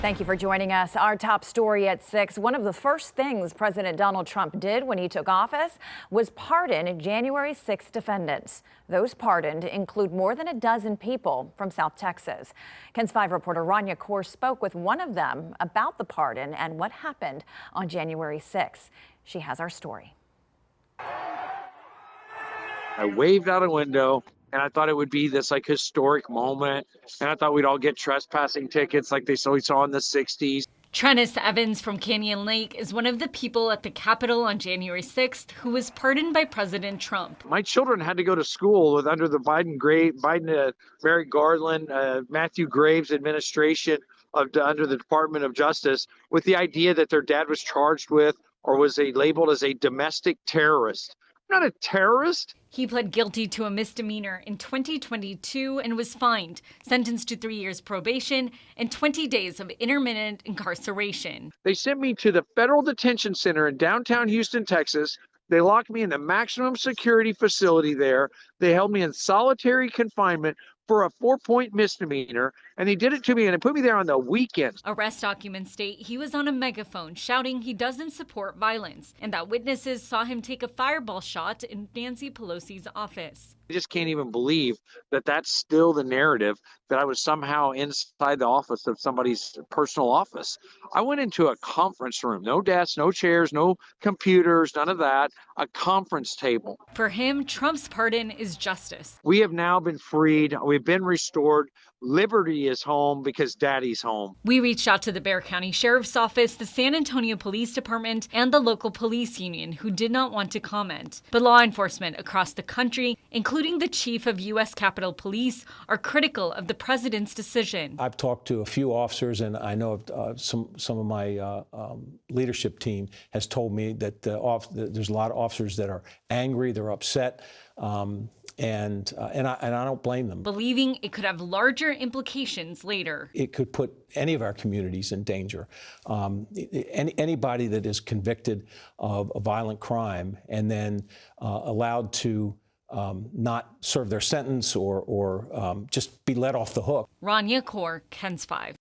Thank you for joining us. Our top story at 6. One of the first things President Donald Trump did when he took office was pardon January 6 defendants. Those pardoned include more than a dozen people from South Texas. KENS 5 reporter Rania Kaur spoke with one of them about the pardon and what happened on January 6. She has our story. I waved out a window, and I thought it would be this historic moment. And I thought we'd all get trespassing tickets like we saw in the 60s. Treniss Evans from Canyon Lake is one of the people at the Capitol on January 6th who was pardoned by President Trump. My children had to go to school under the Biden, Merrick Garland, Matthew Graves administration under the Department of Justice with the idea that their dad was charged with or was labeled as a domestic terrorist. I'm not a terrorist. He pled guilty to a misdemeanor in 2022 and was fined, sentenced to 3 years probation and 20 days of intermittent incarceration. They sent me to the federal detention center in downtown Houston, Texas. They locked me in the maximum security facility there. They held me in solitary confinement for a 4-point misdemeanor, and they did it to me, and they put me there on the weekends. Arrest documents state he was on a megaphone shouting he doesn't support violence and that witnesses saw him take a fireball shot in Nancy Pelosi's office. I just can't even believe that that's still the narrative, that I was somehow inside the office of somebody's personal office. I went into a conference room, no desks, no chairs, no computers, none of that, a conference table. For him, Trump's pardon is justice. We have now been freed. We've been restored. Liberty is home because Daddy's home. We reached out to the Bexar County Sheriff's Office, the San Antonio Police Department, and the local police union, who did not want to comment. But law enforcement across the country, including the chief of U.S. Capitol Police, are critical of the president's decision. I've talked to a few officers, and I know some of my leadership team has told me that there's a lot of officers that are angry, they're upset. And I don't blame them. Believing it could have larger implications later. It could put any of our communities in danger. Anybody that is convicted of a violent crime and then allowed to not serve their sentence or just be let off the hook. Rania Kaur, KENS 5.